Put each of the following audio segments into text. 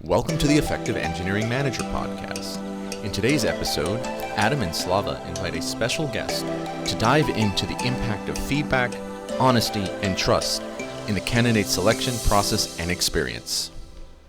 Welcome to the Effective Engineering Manager podcast. In today's episode, Adam and Slava invite a special guest to dive into the impact of feedback, honesty, and trust in the candidate selection process and experience.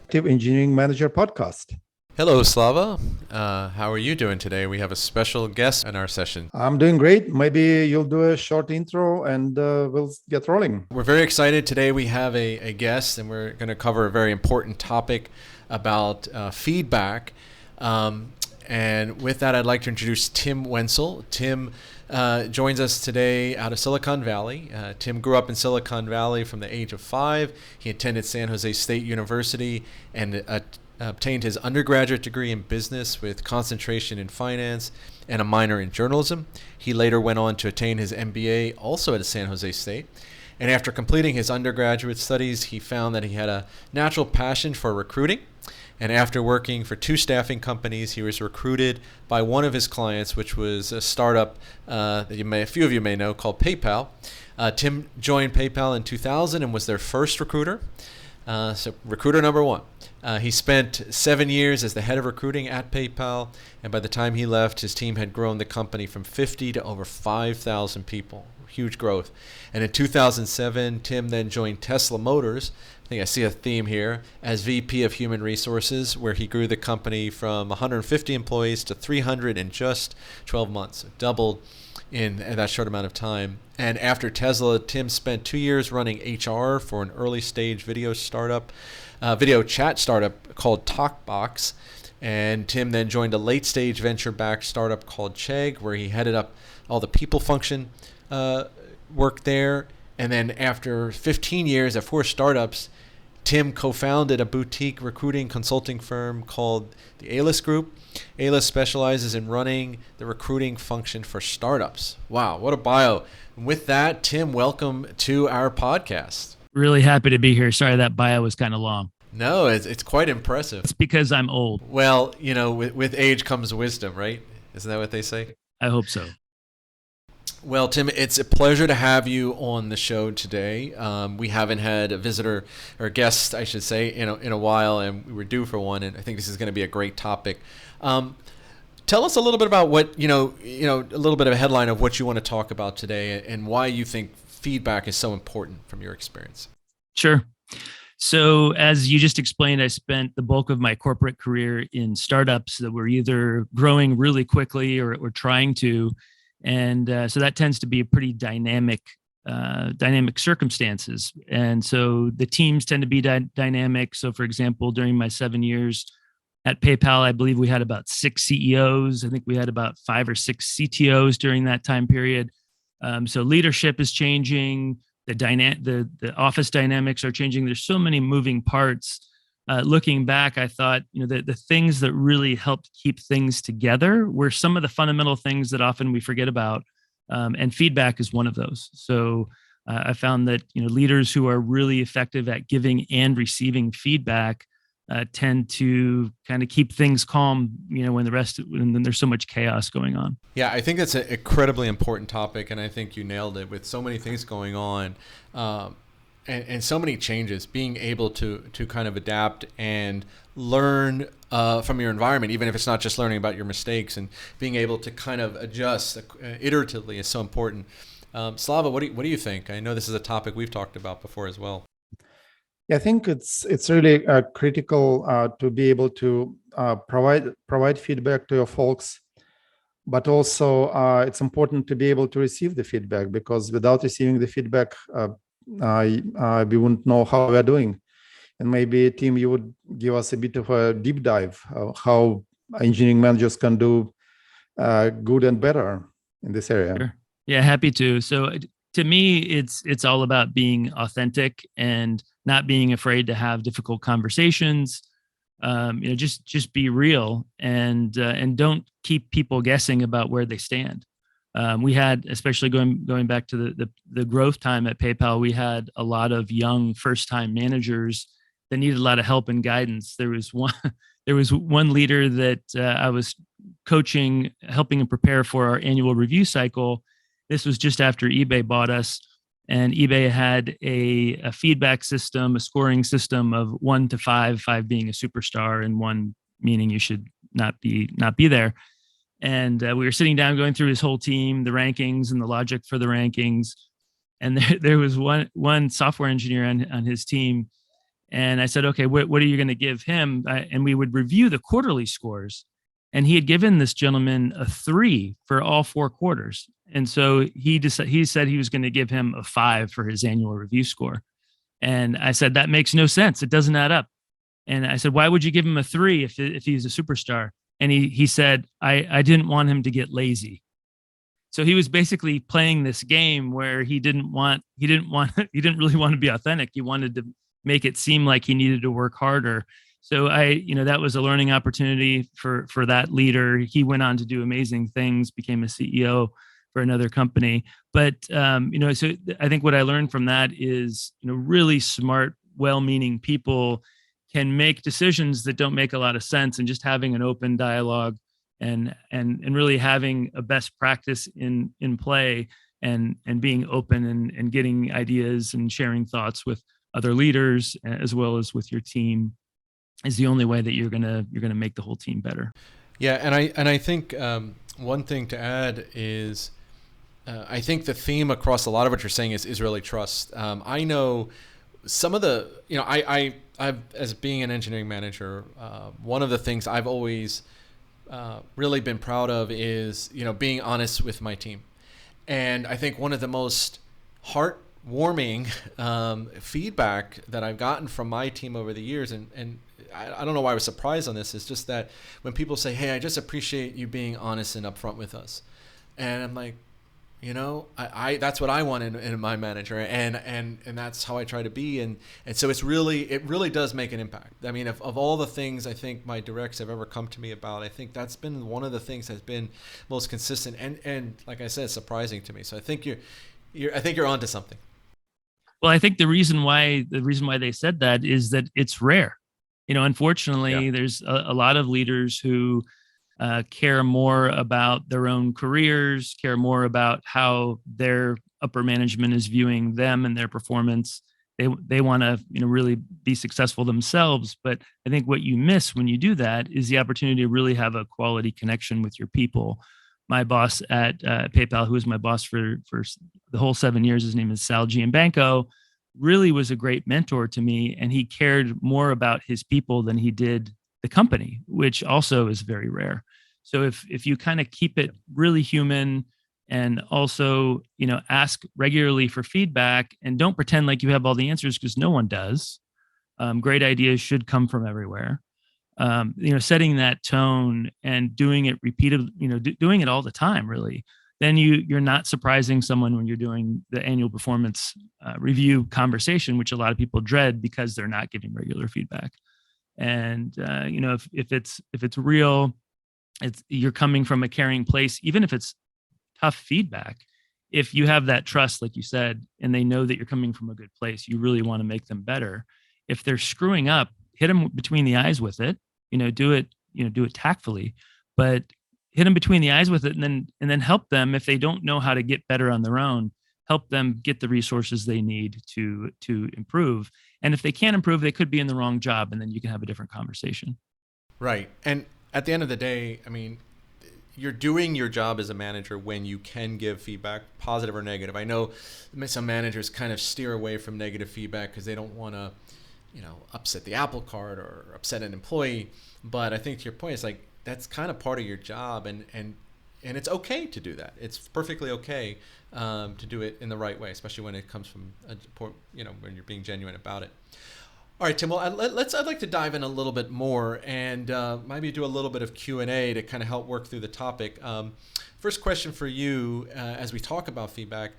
Effective Engineering Manager podcast. Hello, Slava. How are you doing today? We have a special guest in our session. I'm doing great. Maybe you'll do a short intro and we'll get rolling. We're very excited. Today we have a guest, and we're going to cover a very important topic about feedback. And with that, I'd like to introduce Tim Wenzel. Tim joins us today out of Silicon Valley. Tim grew up in Silicon Valley from the age of 5. He attended San Jose State University and obtained his undergraduate degree in business with concentration in finance and a minor in journalism. He later went on to attain his MBA also at San Jose State. And after completing his undergraduate studies, he found that he had a natural passion for recruiting. And after working for 2 staffing companies, he was recruited by one of his clients, which was a startup that a few of you may know called PayPal. Tim joined PayPal in 2000 and was their first recruiter. So recruiter number 1. He spent 7 years as the head of recruiting at PayPal, and by the time he left, his team had grown the company from 50 to over 5,000 people. Huge growth. And in 2007, Tim then joined Tesla Motors. I think I see a theme here, as VP of Human Resources, where he grew the company from 150 employees to 300 in just 12 months. So doubled in that short amount of time. And after Tesla, Tim spent 2 years running HR for an early stage video chat startup called TalkBox. And Tim then joined a late stage venture backed startup called Chegg, where he headed up all the people function work there. And then after 15 years at 4 startups, Tim co-founded a boutique recruiting consulting firm called the A-List Group. A-List specializes in running the recruiting function for startups. Wow, what a bio. And with that, Tim, welcome to our podcast. Really happy to be here. Sorry, that bio was kind of long. No, it's quite impressive. It's because I'm old. Well, you know, with age comes wisdom, right? Isn't that what they say? I hope so. Well, Tim, it's a pleasure to have you on the show today. We haven't had a visitor or guest, I should say, in a while, and we were due for one. And I think this is going to be a great topic. Tell us a little bit about what a little bit of a headline of what you want to talk about today, and why you think feedback is so important from your experience. Sure. So, as you just explained, I spent the bulk of my corporate career in startups that were either growing really quickly or trying to. And so that tends to be a pretty dynamic circumstances. And so the teams tend to be dynamic. So for example, during my 7 years at PayPal, I believe we had about 6 CEOs. I think we had about 5 or 6 CTOs during that time period. So leadership is changing. The office dynamics are changing. There's so many moving parts. Looking back, I thought, the things that really helped keep things together were some of the fundamental things that often we forget about, and feedback is one of those. So I found that leaders who are really effective at giving and receiving feedback tend to kind of keep things calm, when there's so much chaos going on. Yeah, I think that's an incredibly important topic, and I think you nailed it with so many things going on. And so many changes, being able to kind of adapt and learn from your environment, even if it's not just learning about your mistakes, and being able to kind of adjust iteratively is so important. Slava, what do you think? I know this is a topic we've talked about before as well. Yeah, I think it's really critical to be able to provide feedback to your folks, but also it's important to be able to receive the feedback, because without receiving the feedback, we wouldn't know how we're doing. And maybe, Tim, you would give us a bit of a deep dive of how engineering managers can do good and better in this area. Sure. Yeah, happy to. So to me, it's all about being authentic and not being afraid to have difficult conversations. Just be real and don't keep people guessing about where they stand. We had, especially going back to the growth time at PayPal, we had a lot of young first-time managers that needed a lot of help and guidance. There was one leader that I was coaching, helping him prepare for our annual review cycle. This was just after eBay bought us, and eBay had a feedback system, a scoring system of 1 to 5, 5 being a superstar and 1 meaning you should not be there. And we were sitting down going through his whole team, the rankings and the logic for the rankings. And there was one software engineer on his team. And I said, okay, what are you going to give him? And we would review the quarterly scores. And he had given this gentleman a 3 for all 4 quarters. And so he said he was going to give him a 5 for his annual review score. And I said, that makes no sense. It doesn't add up. And I said, why would you give him a 3 if he's a superstar? And he said, I didn't want him to get lazy. So he was basically playing this game where he didn't really want to be authentic. He wanted to make it seem like he needed to work harder. So that was a learning opportunity for that leader. He went on to do amazing things, became a CEO for another company. But, so I think what I learned from that is, really smart, well-meaning people can make decisions that don't make a lot of sense, and just having an open dialogue and really having a best practice in play and being open and getting ideas and sharing thoughts with other leaders as well as with your team is the only way that you're gonna make the whole team better. Yeah, and I think one thing to add is I think the theme across a lot of what you're saying is really trust. I know some of the I've as being an engineering manager, one of the things I've always really been proud of is being honest with my team, and I think one of the most heartwarming feedback that I've gotten from my team over the years, and I don't know why I was surprised on this, is just that when people say, hey, I just appreciate you being honest and upfront with us. And I'm like, I that's what I want in my manager, and that's how I try to be. And so it really does make an impact. I mean, of all the things I think my directs have ever come to me about, I think that's been one of the things that's been most consistent and like I said, surprising to me. So I think you're onto something. Well, I think the reason why they said that is that it's rare. Unfortunately, there's a lot of leaders who care more about their own careers, care more about how their upper management is viewing them and their performance. They want to really be successful themselves. But I think what you miss when you do that is the opportunity to really have a quality connection with your people. My boss at PayPal, who was my boss for the whole 7 years, his name is Sal Giambanco, really was a great mentor to me. And he cared more about his people than he did the company, which also is very rare. So if you kind of keep it really human and also, ask regularly for feedback and don't pretend like you have all the answers, because no one does. Great ideas should come from everywhere. Setting that tone and doing it repeatedly, doing it all the time, really, then you're not surprising someone when you're doing the annual performance review conversation, which a lot of people dread because they're not getting regular feedback. And if it's real, you're coming from a caring place, even if it's tough feedback. If you have that trust, like you said, and they know that you're coming from a good place, you really want to make them better. If they're screwing up, hit them between the eyes with it. Do it tactfully, but hit them between the eyes with it, and then help them if they don't know how to get better on their own. Help them get the resources they need to improve. And if they can't improve, they could be in the wrong job, and then you can have a different conversation. Right. And at the end of the day, I mean, you're doing your job as a manager when you can give feedback, positive or negative. I know some managers kind of steer away from negative feedback because they don't want to, upset the apple cart or upset an employee. But I think to your point, it's like that's kind of part of your job, and it's okay to do that. It's perfectly okay to do it in the right way, especially when it comes from when you're being genuine about it. All right, Tim. Well, I'd like to dive in a little bit more and maybe do a little bit of Q&A to kind of help work through the topic. First question for you, as we talk about feedback,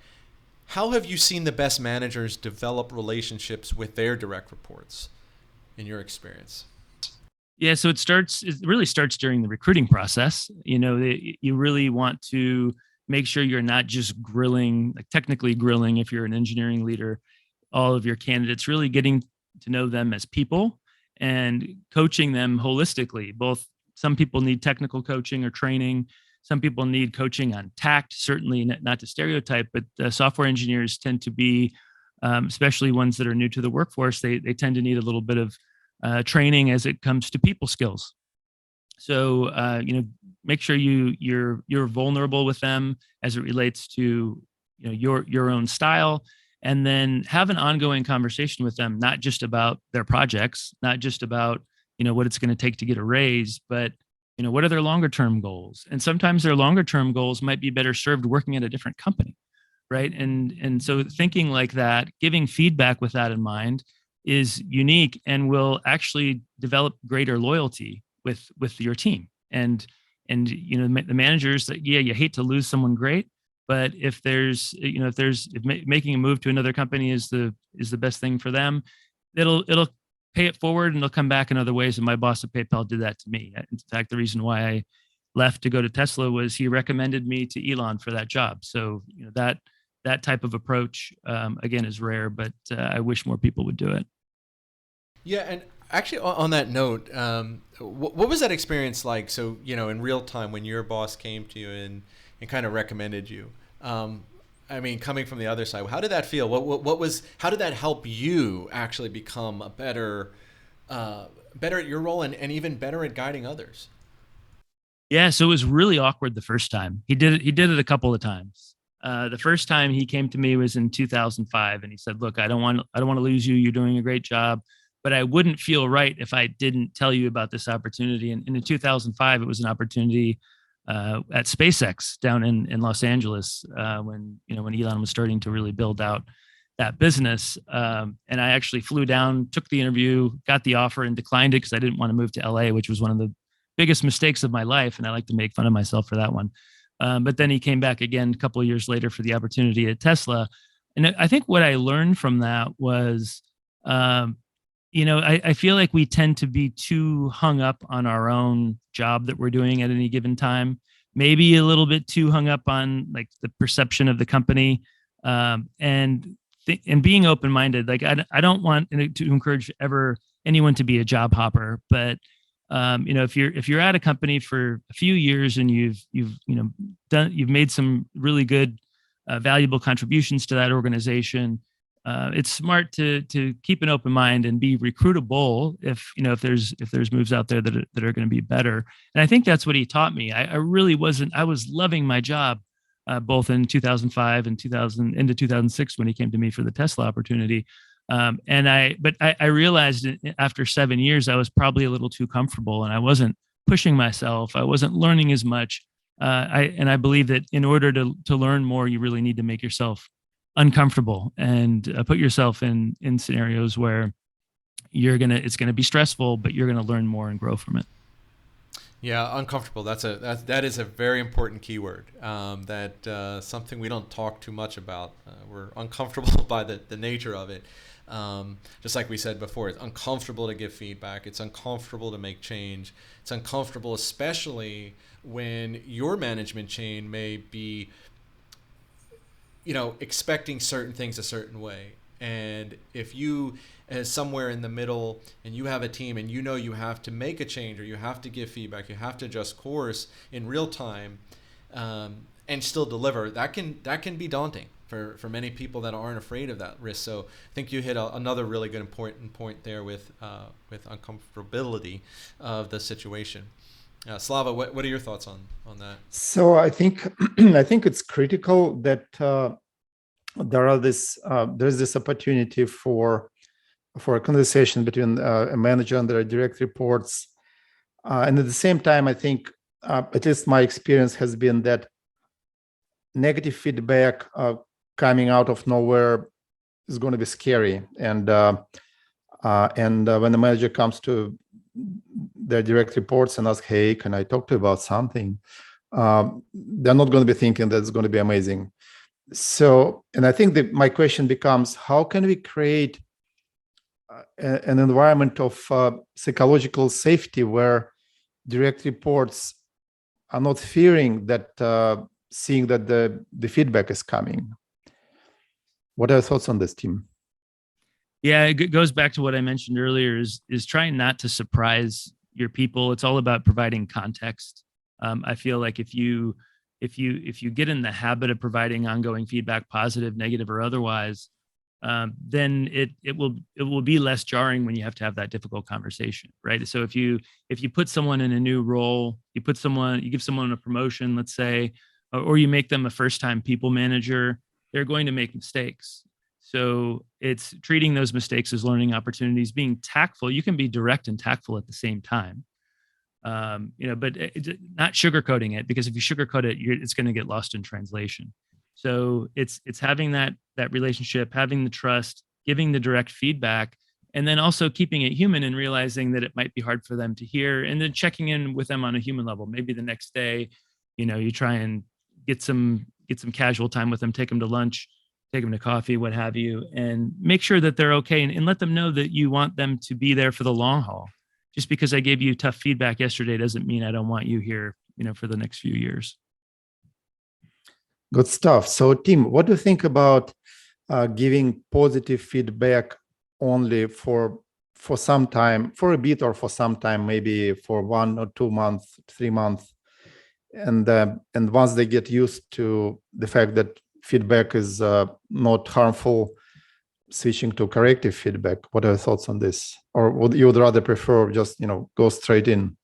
how have you seen the best managers develop relationships with their direct reports in your experience? Yeah, so it really starts during the recruiting process. You really want to make sure you're not just technically grilling if you're an engineering leader, all of your candidates, really getting to know them as people and coaching them holistically. Both some people need technical coaching or training. Some people need coaching on tact, certainly not to stereotype, but software engineers tend to be, especially ones that are new to the workforce, they tend to need a little bit of training as it comes to people skills. So make sure you're vulnerable with them as it relates to your own style, and then have an ongoing conversation with them, not just about their projects, not just about what it's going to take to get a raise, but what are their longer term goals. And sometimes their longer term goals might be better served working at a different company, right? And so thinking like that, giving feedback with that in mind, is unique and will actually develop greater loyalty with your team. And the managers that, you hate to lose someone great, but if making a move to another company is the best thing for them, it'll pay it forward and it'll come back in other ways. And my boss at PayPal did that to me. In fact, the reason why I left to go to Tesla was he recommended me to Elon for that job. So that type of approach, again, is rare, but I wish more people would do it. Yeah, and actually, on that note, what was that experience like? So, in real time, when your boss came to you and kind of recommended you, I mean, coming from the other side, how did that feel? How did that help you actually become a better at your role and even better at guiding others? Yeah, so it was really awkward the first time. He did it a couple of times. The first time he came to me was in 2005, and he said, "Look, I don't want to lose you. You're doing a great job, but I wouldn't feel right if I didn't tell you about this opportunity." And in 2005, it was an opportunity at SpaceX down in Los Angeles, when Elon was starting to really build out that business. And I actually flew down, took the interview, got the offer, and declined it because I didn't want to move to LA, which was one of the biggest mistakes of my life, and I like to make fun of myself for that one. But then he came back again a couple of years later for the opportunity at Tesla. And I think what I learned from that was, I feel like we tend to be too hung up on our own job that we're doing at any given time, maybe a little bit too hung up on like the perception of the company, and being open-minded. Like I don't want to encourage anyone to be a job hopper, but if you're at a company for a few years and you've made some really good, valuable contributions to that organization, it's smart to keep an open mind and be recruitable if there's moves out there that are going to be better. And I think that's what he taught me. I was loving my job, both in 2005 and into 2006 when he came to me for the Tesla opportunity. But I realized after 7 years, I was probably a little too comfortable and I wasn't pushing myself. I wasn't learning as much. I believe that in order to learn more, you really need to make yourself uncomfortable and put yourself in scenarios where it's gonna be stressful, but you're gonna learn more and grow from it. Yeah, uncomfortable. That is a very important keyword. Something we don't talk too much about. We're uncomfortable by the nature of it. Just like we said before, it's uncomfortable to give feedback. It's uncomfortable to make change. It's uncomfortable, especially when your management chain may be, expecting certain things a certain way. And if you as somewhere in the middle and you have a team and you have to make a change or you have to give feedback, you have to adjust course in real time, and still deliver, that can be daunting for many people that aren't afraid of that risk. So I think you hit another really good important point there with uncomfortability of the situation. Slava, what are your thoughts on that? So I think it's critical that there's this opportunity for a conversation between a manager and their direct reports, and at the same time, I think at least my experience has been that negative feedback coming out of nowhere is going to be scary, and when the manager comes to their direct reports and ask, "Hey, can I talk to you about something?" They're not going to be thinking that it's going to be amazing. So, and I think that my question becomes, how can we create an environment of psychological safety where direct reports are not fearing that, seeing that the feedback is coming? What are your thoughts on this, Tim? Yeah, it goes back to what I mentioned earlier, is trying not to surprise your people. It's all about providing context. I feel like if you get in the habit of providing ongoing feedback, positive, negative, or otherwise, then it will be less jarring when you have to have that difficult conversation, right? So if you put someone in a new role, you give someone a promotion, let's say, or you make them a first time people manager, they're going to make mistakes. So it's treating those mistakes as learning opportunities, being tactful. You can be direct and tactful at the same time, but not sugarcoating it, because if you sugarcoat it, it's going to get lost in translation. So it's having that relationship, having the trust, giving the direct feedback, and then also keeping it human and realizing that it might be hard for them to hear, and then checking in with them on a human level. Maybe the next day, you try and get some casual time with them, take them to lunch, take them to coffee, what have you, and make sure that they're okay, and let them know that you want them to be there for the long haul. Just because I gave you tough feedback yesterday doesn't mean I don't want you here, for the next few years. Good stuff. So, Tim, what do you think about giving positive feedback only for some time, for a bit, or for some time, maybe for 1 or 2 months, 3 months, and once they get used to the fact that feedback is not harmful, switching to corrective feedback? What are your thoughts on this? Or would you rather prefer just go straight in?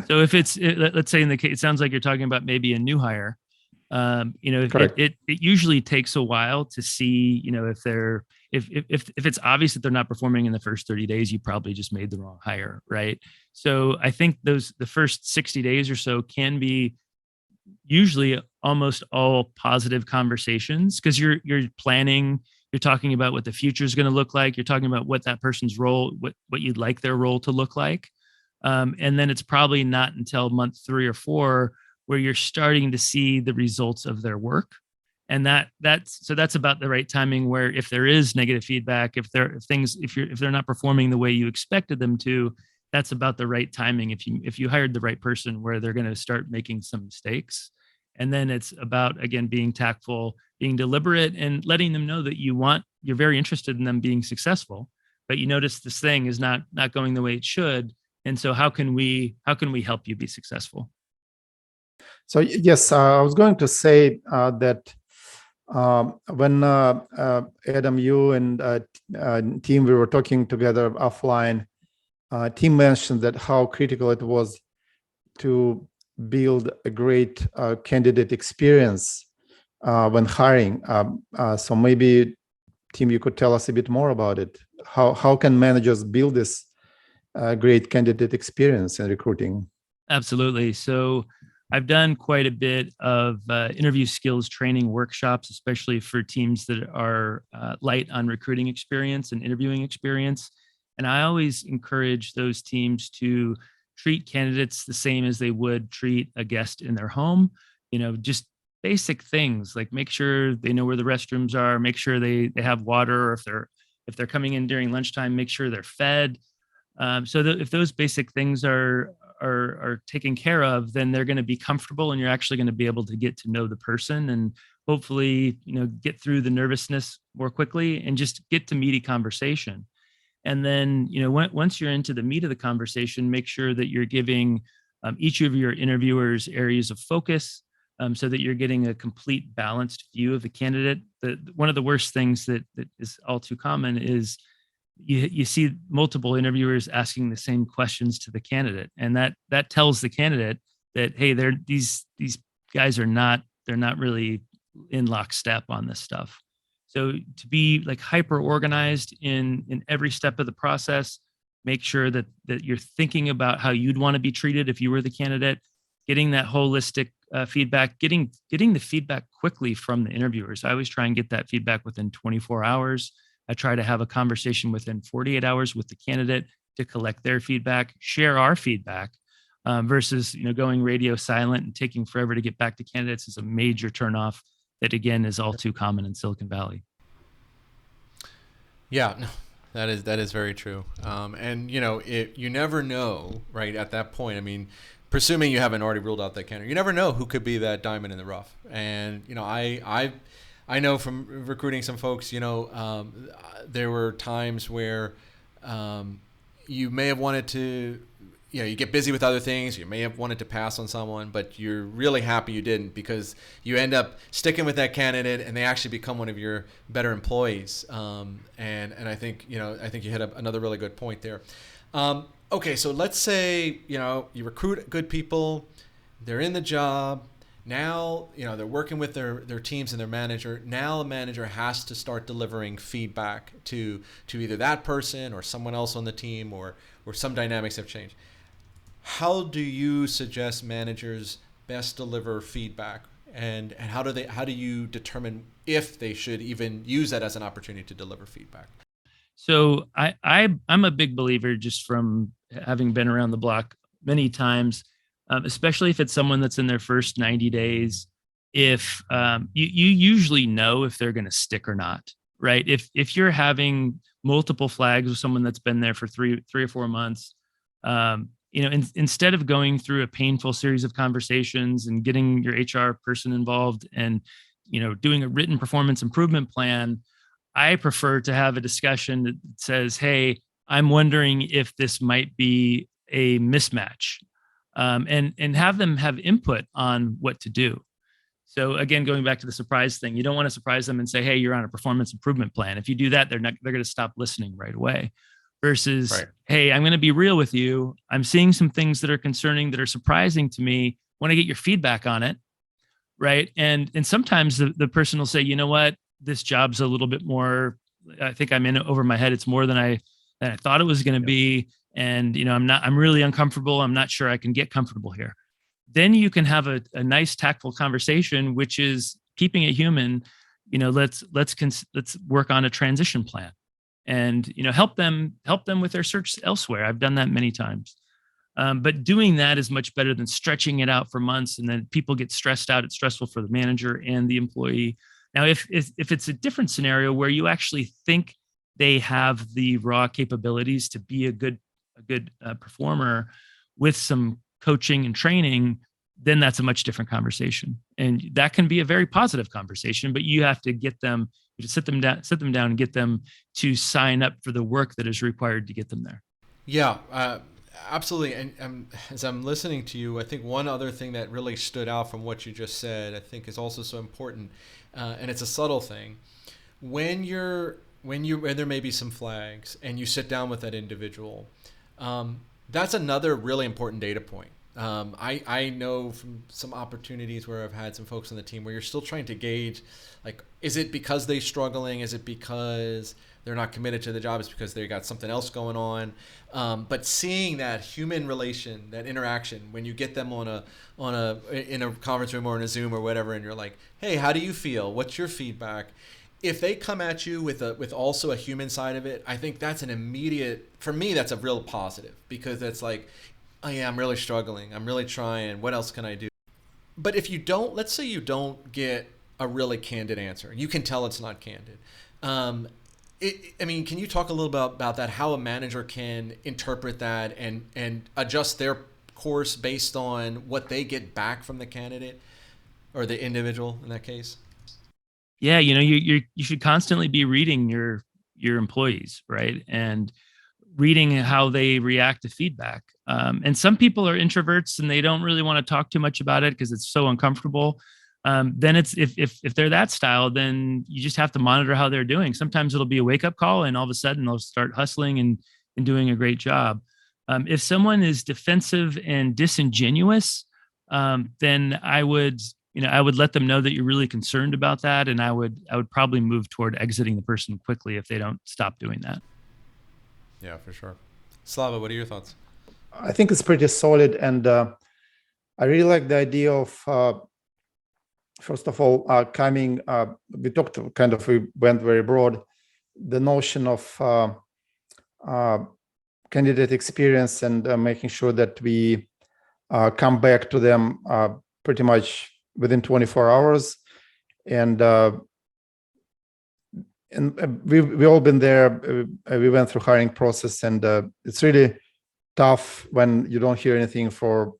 So if let's say in the case, it sounds like you're talking about maybe a new hire. It usually takes a while to see, if it's obvious that they're not performing in the first 30 days, you probably just made the wrong hire, right? So I think the first 60 days or so can be usually almost all positive conversations, because you're planning, you're talking about what the future is going to look like, you're talking about what that person's role, what you'd like their role to look like, and then it's probably not until month 3 or 4 where you're starting to see the results of their work. And that's about the right timing, where if there is negative feedback, if they're not performing the way you expected them to, that's about the right timing. If you hired the right person, where they're going to start making some mistakes. And then it's about, again, being tactful, being deliberate, and letting them know that you're very interested in them being successful, but you notice this thing is not going the way it should. And so how can we help you be successful? So yes, I was going to say that when Adam, you and Tim, we were talking together offline, Tim mentioned that how critical it was to build a great candidate experience when hiring. So maybe, Tim, you could tell us a bit more about it. How can managers build this great candidate experience in recruiting? Absolutely. So I've done quite a bit of interview skills training workshops, especially for teams that are light on recruiting experience and interviewing experience. And I always encourage those teams to treat candidates the same as they would treat a guest in their home. Just basic things like make sure they know where the restrooms are, make sure they have water, or if they're coming in during lunchtime, make sure they're fed. So that if those basic things are taken care of, then they're going to be comfortable, and you're actually going to be able to get to know the person, and hopefully, get through the nervousness more quickly and just get to meaty conversation. And then, once you're into the meat of the conversation, make sure that you're giving each of your interviewers areas of focus, so that you're getting a complete balanced view of the candidate. One of the worst things that is all too common is you see multiple interviewers asking the same questions to the candidate, and that tells the candidate that, hey, these guys they're not really in lockstep on this stuff. So to be like hyper organized in every step of the process, make sure that you're thinking about how you'd want to be treated if you were the candidate, getting that holistic feedback, getting the feedback quickly from the interviewers. I always try and get that feedback within 24 hours. I try to have a conversation within 48 hours with the candidate to collect their feedback, share our feedback, versus going radio silent and taking forever to get back to candidates is a major turnoff that, again, is all too common in Silicon Valley. Yeah, no, that is very true. And you never know, right, at that point. I mean, presuming you haven't already ruled out that candidate, you never know who could be that diamond in the rough. And I know from recruiting some folks, there were times where you may have wanted to you get busy with other things. You may have wanted to pass on someone, but you're really happy you didn't, because you end up sticking with that candidate and they actually become one of your better employees. And I think you hit another really good point there. Okay, so let's say you recruit good people, they're in the job. Now, they're working with their teams and their manager. Now the manager has to start delivering feedback to either that person or someone else on the team, or some dynamics have changed. How do you suggest managers best deliver feedback, and how do you determine if they should even use that as an opportunity to deliver feedback? So I'm a big believer, just from having been around the block many times, especially if it's someone that's in their first 90 days. If you usually know if they're going to stick or not, right? If you're having multiple flags with someone that's been there for three or 4 months, instead of going through a painful series of conversations and getting your HR person involved and doing a written performance improvement plan, I prefer to have a discussion that says, "Hey, I'm wondering if this might be a mismatch," and have them have input on what to do. So again, going back to the surprise thing, you don't want to surprise them and say, "Hey, you're on a performance improvement plan." If you do that, they're going to stop listening right away. Versus, right. "Hey, I'm going to be real with you. I'm seeing some things that are concerning, that are surprising to me. Want to get your feedback on it." Right. And sometimes the person will say, "You know what? This job's a little bit more, I think I'm in it over my head. It's more than I thought it was going to be. And, I'm really uncomfortable. I'm not sure I can get comfortable here." Then you can have a nice tactful conversation, which is keeping it human. Let's work on a transition plan, and, help them with their search elsewhere. I've done that many times. But doing that is much better than stretching it out for months, and then people get stressed out. It's stressful for the manager and the employee. Now, if it's a different scenario where you actually think they have the raw capabilities to be a good performer with some coaching and training, then that's a much different conversation, and that can be a very positive conversation. But you have to get them to sit them down, and get them to sign up for the work that is required to get them there. Yeah. Absolutely. And as I'm listening to you, I think one other thing that really stood out from what you just said, I think is also so important, and it's a subtle thing. When there may be some flags and you sit down with that individual, that's another really important data point. I know from some opportunities where I've had some folks on the team where you're still trying to gauge, like, is it because they're struggling? Is it because they're not committed to the job? Is it because they got something else going on? But seeing that human relation, that interaction, when you get them in a conference room or in a Zoom or whatever, and you're like, "Hey, how do you feel? What's your feedback?" If they come at you with also a human side of it, I think that's an immediate, for me, that's a real positive, because that's like, "Oh yeah, I'm really struggling. I'm really trying. What else can I do?" But if you don't, let's say you don't get a really candid answer, you can tell it's not candid. Can you talk a little bit about that, how a manager can interpret that and adjust their course based on what they get back from the candidate or the individual in that case? Yeah, you should constantly be reading your employees, right? And reading how they react to feedback. And some people are introverts and they don't really want to talk too much about it because it's so uncomfortable. Then it's if they're that style, then you just have to monitor how they're doing. Sometimes it'll be a wake up call, and all of a sudden they'll start hustling and doing a great job. If someone is defensive and disingenuous, then I would let them know that you're really concerned about that, and I would probably move toward exiting the person quickly if they don't stop doing that. Yeah, for sure. Slava, what are your thoughts? I think it's pretty solid, and I really like the idea of first of all, we went very broad, the notion of candidate experience and making sure that we come back to them pretty much within 24 hours. And we've all been there. We went through hiring process, and it's really tough when you don't hear anything for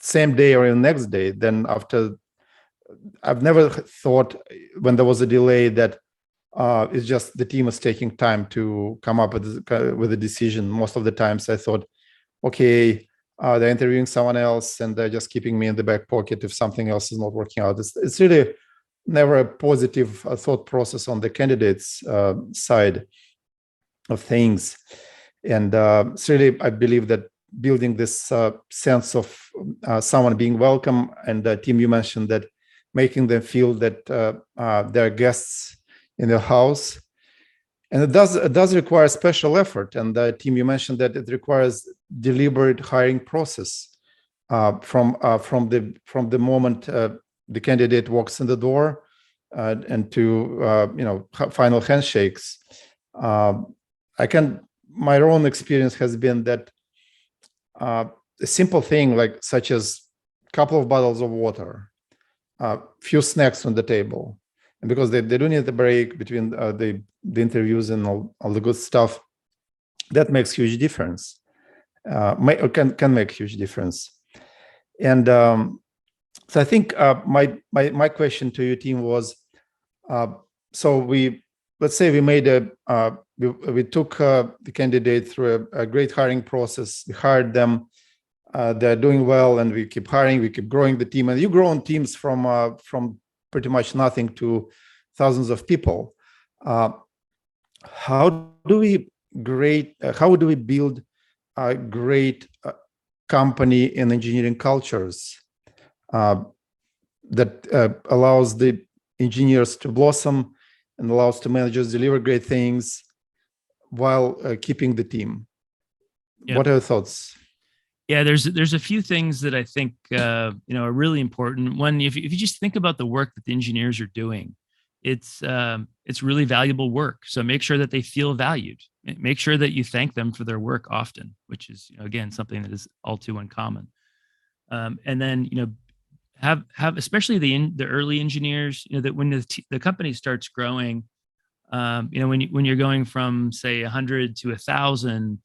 same day or the next day. Then after, I've never thought when there was a delay that it's just the team is taking time to come up with a decision. Most of the times I thought okay, they're interviewing someone else and they're just keeping me in the back pocket if something else is not working out. It's really never a positive thought process on the candidate's side of things. And it's really, I believe that building this sense of someone being welcome, and Tim, you mentioned that making them feel that they're guests in the house. And it does require special effort. And Tim, you mentioned that it requires deliberate hiring process from the moment the candidate walks in the door and to final handshakes. My own experience has been that a simple thing such as a couple of bottles of water, a few snacks on the table, and because they do need a break between the interviews and all the good stuff, that makes huge difference. Can make huge difference. And so I think my question to you, team, was so let's say we made we took the candidate through a great hiring process. We hired them. They're doing well, and we keep hiring. We keep growing the team, and you grow on teams from pretty much nothing to thousands of people. How do we build a great company in engineering cultures that allows the engineers to blossom and allows the managers to deliver great things while keeping the team? Yep. What are your thoughts? Yeah, there's a few things that I think are really important. One, if you just think about the work that the engineers are doing, it's really valuable work. So make sure that they feel valued. Make sure that you thank them for their work often, which is again something that is all too uncommon. And then have especially the early engineers, that when the company starts growing, when you're going from say 100 to 1,000,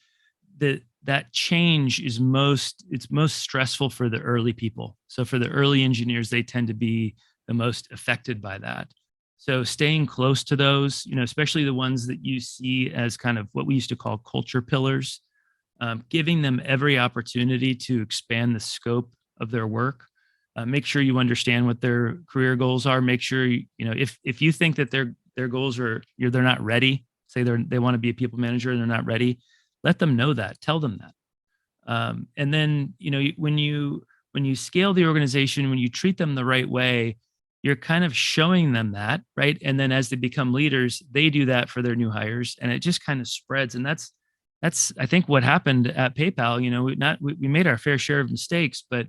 that change is most stressful for the early people. So for the early engineers, they tend to be the most affected by that. So staying close to those, especially the ones that you see as kind of what we used to call culture pillars, giving them every opportunity to expand the scope of their work. Make sure you understand what their career goals are. Make sure if you think that their goals are they're not ready, say they want to be a people manager and they're not ready, let them know that. Tell them that. And then when you scale the organization, when you treat them the right way, you're kind of showing them that, right? And then as they become leaders, they do that for their new hires, and it just kind of spreads. And that's I think what happened at PayPal. We made our fair share of mistakes, but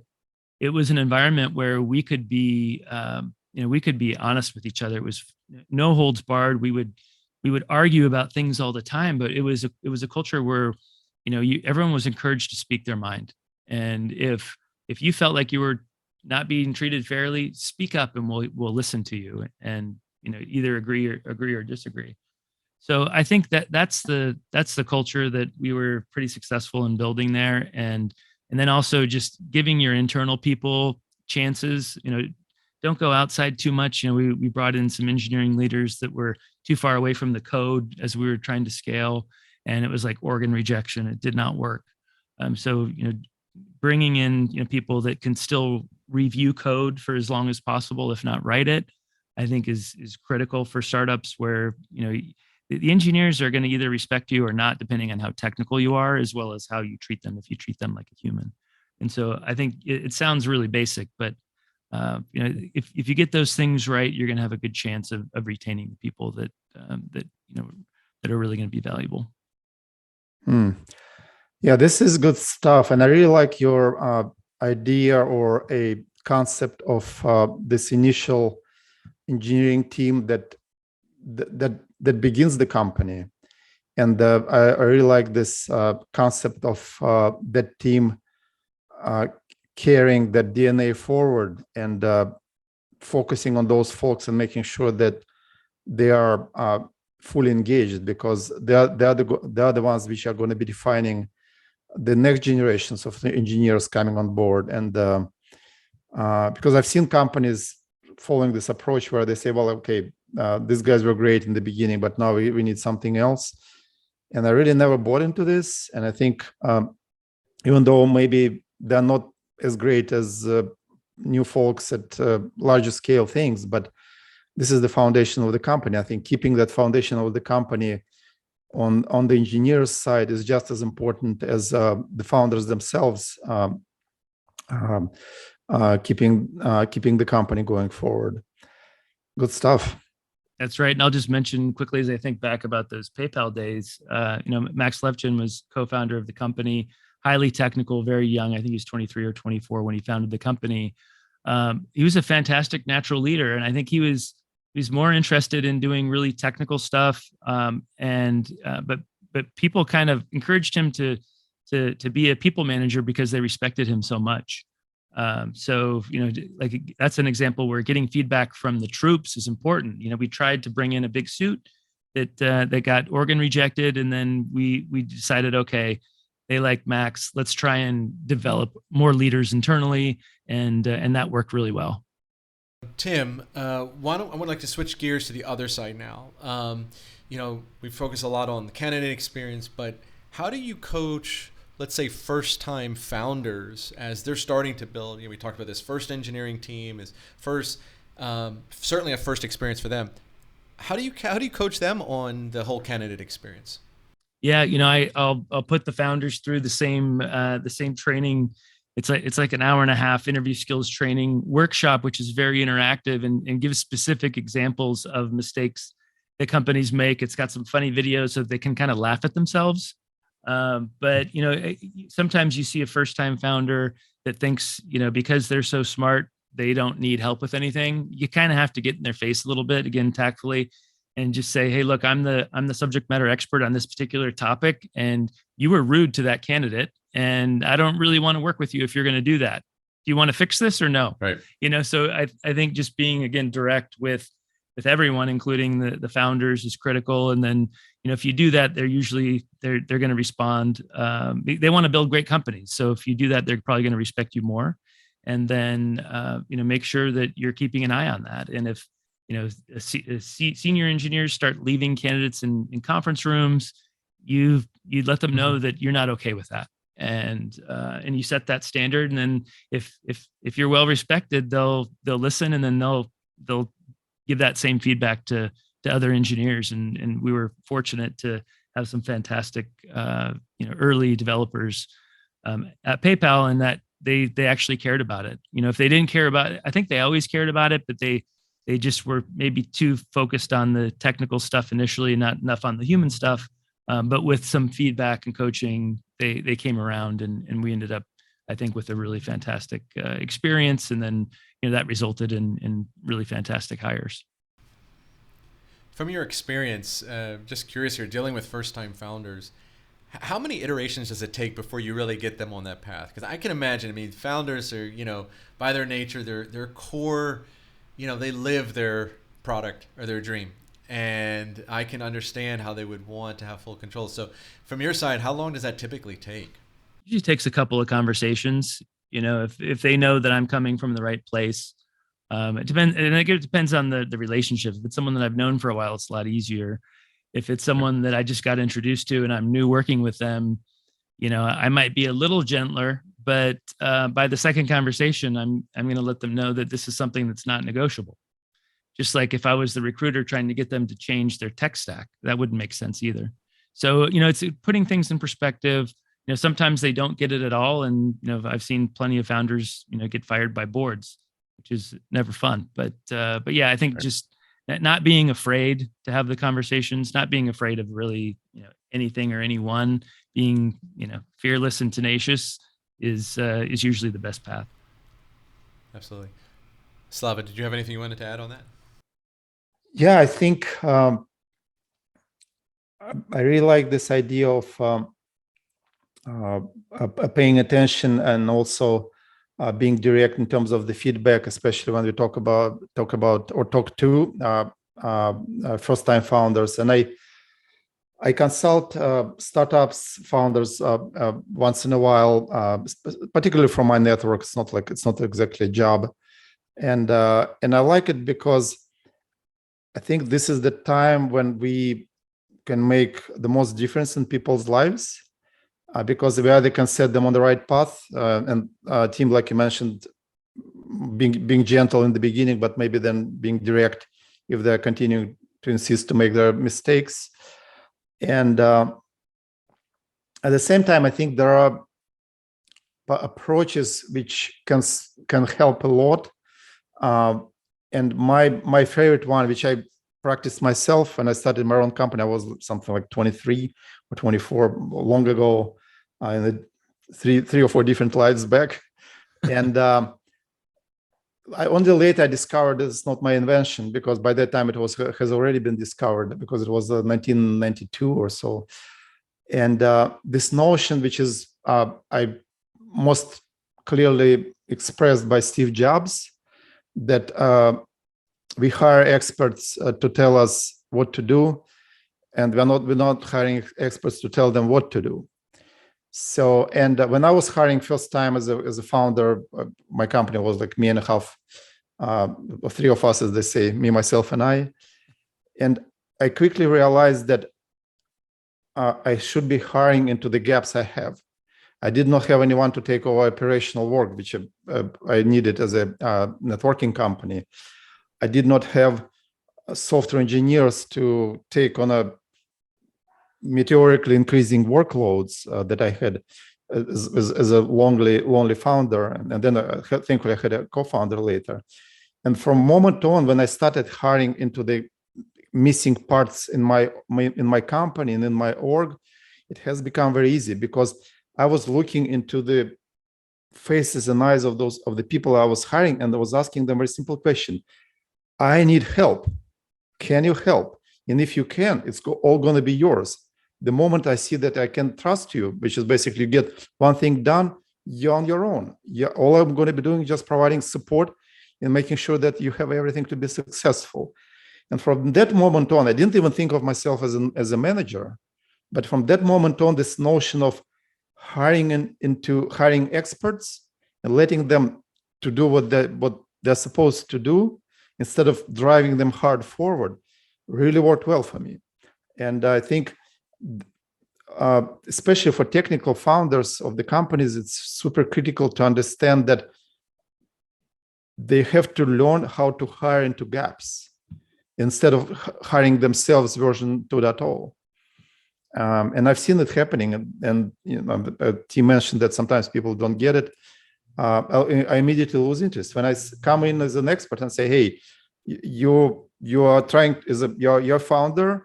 it was an environment where we could be honest with each other. It was no holds barred. We would argue about things all the time, but it was a culture where everyone was encouraged to speak their mind. And if you felt like you were not being treated fairly, speak up and we'll listen to you, and either agree or disagree. So I think that's the culture that we were pretty successful in building there. And then also just giving your internal people chances. Don't go outside too much. We brought in some engineering leaders that were too far away from the code as we were trying to scale, and it was like organ rejection. It did not work. So bringing in people that can still review code for as long as possible, if not write it, I think is critical for startups where the engineers are going to either respect you or not, depending on how technical you are, as well as how you treat them, if you treat them like a human. And so I think it sounds really basic, but if you get those things right, you're going to have a good chance of retaining the people that are really going to be valuable. Yeah, this is good stuff, and I really like your idea or a concept of this initial engineering team that begins the company. And I really like this concept of that team carrying that DNA forward and focusing on those folks and making sure that they are fully engaged, because they are the ones which are going to be defining the next generations of the engineers coming on board. And because I've seen companies following this approach where they say, well, okay, these guys were great in the beginning, but now we need something else. And I really never bought into this. And I think even though maybe they're not as great as new folks at larger scale things, but this is the foundation of the company. I think keeping that foundation of the company on the engineers side is just as important as the founders themselves keeping the company going forward. Good stuff. That's right. And I'll just mention quickly as I think back about those PayPal days, Max Levchin was co-founder of the company, highly technical, very young. I think he was 23 or 24 when he founded the company. He was a fantastic natural leader. And I think he was more interested in doing really technical stuff. But people kind of encouraged him to be a people manager because they respected him so much. So, like that's an example where getting feedback from the troops is important. We tried to bring in a big suit that got organ rejected. And then we decided, okay, they like Max, let's try and develop more leaders internally. And that worked really well. Tim, I would like to switch gears to the other side now. We focus a lot on the candidate experience, but how do you coach, let's say, first-time founders as they're starting to build? We talked about this first engineering team is first, certainly a first experience for them. How do you coach them on the whole candidate experience? Yeah, I'll put the founders through the same training. It's like an hour and a half interview skills training workshop, which is very interactive and gives specific examples of mistakes that companies make. It's got some funny videos so they can kind of laugh at themselves. But sometimes you see a first-time founder that thinks, because they're so smart, they don't need help with anything. You kind of have to get in their face a little bit, again, tactfully, and just say, hey, look, I'm the subject matter expert on this particular topic, and you were rude to that candidate, and I don't really want to work with you if you're going to do that. Do you want to fix this or no? Right. So I think just being, again, direct with everyone, including the founders, is critical. And then, if you do that, they're going to respond. They want to build great companies. So if you do that, they're probably going to respect you more. And then, make sure that you're keeping an eye on that. And if, senior engineers start leaving candidates in conference rooms, you let them know that you're not okay with that. And you set that standard. And then if you're well respected, they'll listen, and then they'll give that same feedback to other engineers. And we were fortunate to have some fantastic, early developers at PayPal, and that they actually cared about it. If they didn't care about it, I think they always cared about it, but they just were maybe too focused on the technical stuff initially, not enough on the human stuff. But with some feedback and coaching, they came around, and we ended up, I think, with a really fantastic experience. And then, that resulted in really fantastic hires. From your experience, just curious here, dealing with first-time founders, how many iterations does it take before you really get them on that path? Because I can imagine, founders are, by their nature, their core, they live their product or their dream. And I can understand how they would want to have full control. So from your side, how long does that typically take? It usually takes a couple of conversations. If they know that I'm coming from the right place, it depends. And it depends on the relationship. If it's someone that I've known for a while, it's a lot easier. If it's someone that I just got introduced to and I'm new working with them, I might be a little gentler, but by the second conversation, I'm going to let them know that this is something that's not negotiable. Just like if I was the recruiter trying to get them to change their tech stack, that wouldn't make sense either. So, it's putting things in perspective. Sometimes they don't get it at all. And, I've seen plenty of founders, get fired by boards, which is never fun. But yeah, I think just not being afraid to have the conversations, not being afraid of really, anything or anyone, being, fearless and tenacious is usually the best path. Absolutely. Slava, did you have anything you wanted to add on that? Yeah, I think I really like this idea of paying attention and also being direct in terms of the feedback, especially when we talk to first-time founders. And I consult startups founders once in a while, particularly from my network. It's not exactly a job, and I like it because I think this is the time when we can make the most difference in people's lives. because we either can set them on the right path, and team, like you mentioned, being gentle in the beginning, but maybe then being direct if they're continuing to insist to make their mistakes. And at the same time, I think there are approaches which can help a lot. And my favorite one, which I practiced myself when I started my own company, I was something like 23 or 24 long ago, in the three or four different lives back. And I only later discovered it's not my invention, because by that time it has already been discovered, because it was 1992 or so. And this notion, which is I most clearly expressed by Steve Jobs, that we hire experts to tell us what to do, and we're not hiring experts to tell them what to do. So, and when I was hiring first time as a founder, my company was like me and a half, three of us, as they say, me, myself, and I. And I quickly realized that I should be hiring into the gaps I have. I did not have anyone to take over operational work, which I needed as a networking company. I did not have software engineers to take on a meteorically increasing workloads that I had as a lonely founder. And then thankfully I had a co-founder later. And from moment on, when I started hiring into the missing parts in my company and in my org, it has become very easy, because I was looking into the faces and eyes of the people I was hiring, and I was asking them a very simple question: I need help. Can you help? And if you can, it's all going to be yours. The moment I see that I can trust you, which is basically get one thing done, you're on your own. All I'm going to be doing is just providing support and making sure that you have everything to be successful. And from that moment on, I didn't even think of myself as a manager. But from that moment on, this notion of hiring experts and letting them to do what they're supposed to do instead of driving them hard forward really worked well for me. And I think, especially for technical founders of the companies, it's super critical to understand that they have to learn how to hire into gaps instead of hiring themselves version 2.0. And I've seen it happening. And Tim mentioned that sometimes people don't get it. I immediately lose interest when I come in as an expert and say, "Hey, you are trying you're a founder.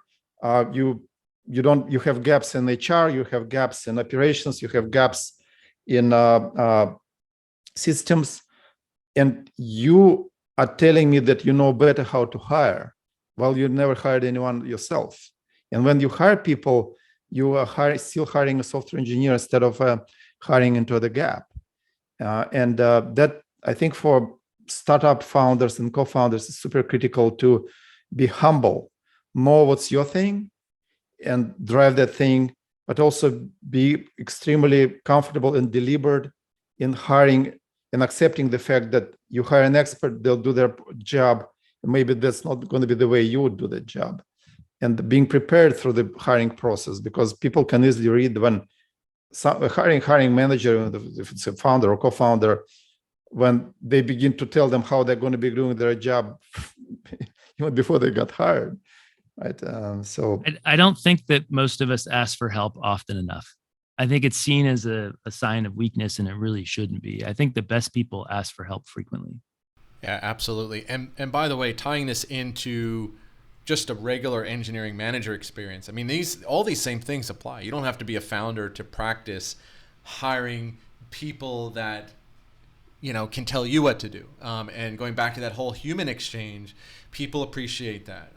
You have gaps in HR, you have gaps in operations, you have gaps in systems, and you are telling me that you know better how to hire. Well, you never hired anyone yourself. And when you hire people, you are still hiring a software engineer instead of hiring into the gap." And that, I think, for startup founders and co-founders, is super critical to be humble, know what's your thing, and drive that thing, but also be extremely comfortable and deliberate in hiring and accepting the fact that you hire an expert, they'll do their job, and maybe that's not going to be the way you would do the job. And being prepared through the hiring process, because people can easily read when a hiring manager, if it's a founder or co-founder, when they begin to tell them how they're going to be doing their job even before they got hired, right? So I don't think that most of us ask for help often enough. I think it's seen as a sign of weakness, and it really shouldn't be. I think the best people ask for help frequently. Yeah, absolutely. And by the way, tying this into just a regular engineering manager experience, I mean, all these same things apply. You don't have to be a founder to practice hiring people that can tell you what to do. And going back to that whole human exchange, people appreciate that.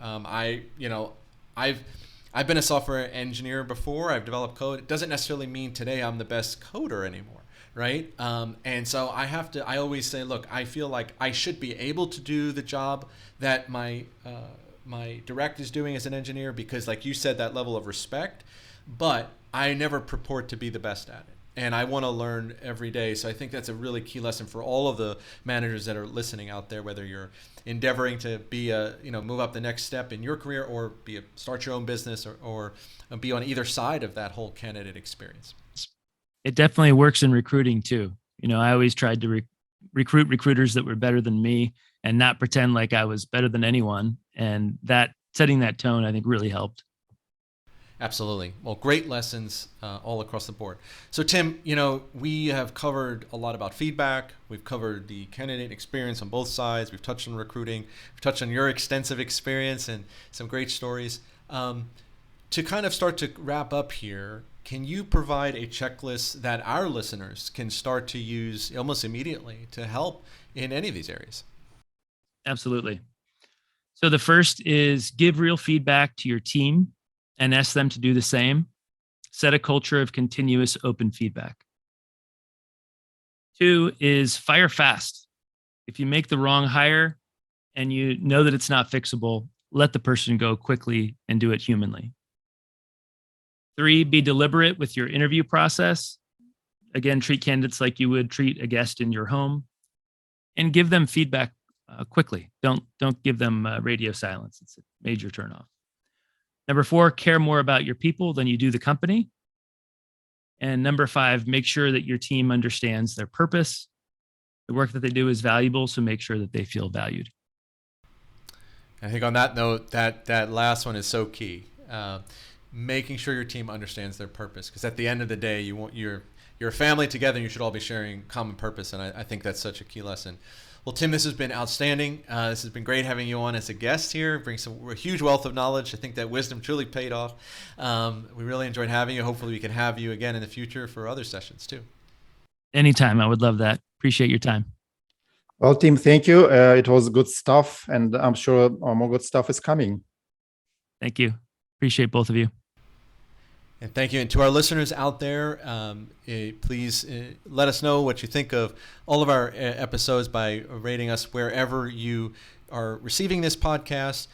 I've been a software engineer before. I've developed code. It doesn't necessarily mean today I'm the best coder anymore, right? And so I always say, look, I feel like I should be able to do the job that my direct is doing as an engineer, because, like you said, that level of respect, but I never purport to be the best at it. And I want to learn every day. So I think that's a really key lesson for all of the managers that are listening out there, whether you're endeavoring to be move up the next step in your career, or start your own business, or be on either side of that whole candidate experience. It definitely works in recruiting too. I always tried to recruit recruiters that were better than me and not pretend like I was better than anyone. And that setting that tone, I think, really helped. Absolutely. Well, great lessons all across the board. So, Tim, we have covered a lot about feedback. We've covered the candidate experience on both sides. We've touched on recruiting. We've touched on your extensive experience and some great stories. To kind of start to wrap up here, can you provide a checklist that our listeners can start to use almost immediately to help in any of these areas? Absolutely. So the first is give real feedback to your team and ask them to do the same. Set a culture of continuous open feedback. 2 is fire fast. If you make the wrong hire and you know that it's not fixable, let the person go quickly and do it humanly. 3, be deliberate with your interview process. Again, treat candidates like you would treat a guest in your home, and give them feedback quickly. Don't give them radio silence. It's a major turnoff. Number 4, care more about your people than you do the company. And number 5, make sure that your team understands their purpose. The work that they do is valuable, so make sure that they feel valued. I think on that note, that last one is so key. Making sure your team understands their purpose, because at the end of the day, you want your family together, and you should all be sharing common purpose, and I think that's such a key lesson. Well, Tim, this has been outstanding. This has been great having you on as a guest here. Brings a huge wealth of knowledge. I think that wisdom truly paid off. We really enjoyed having you. Hopefully we can have you again in the future for other sessions too. Anytime. I would love that. Appreciate your time. Well, Tim, thank you. It was good stuff, and I'm sure more good stuff is coming. Thank you. Appreciate both of you. And thank you. And to our listeners out there, please let us know what you think of all of our episodes by rating us wherever you are receiving this podcast.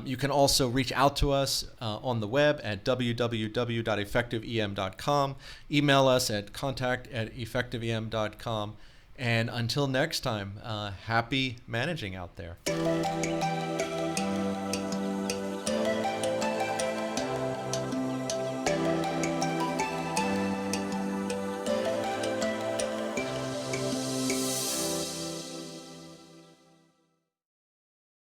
You can also reach out to us on the web at www.effectivem.com. Email us at contact@effectivem.com. And until next time, happy managing out there.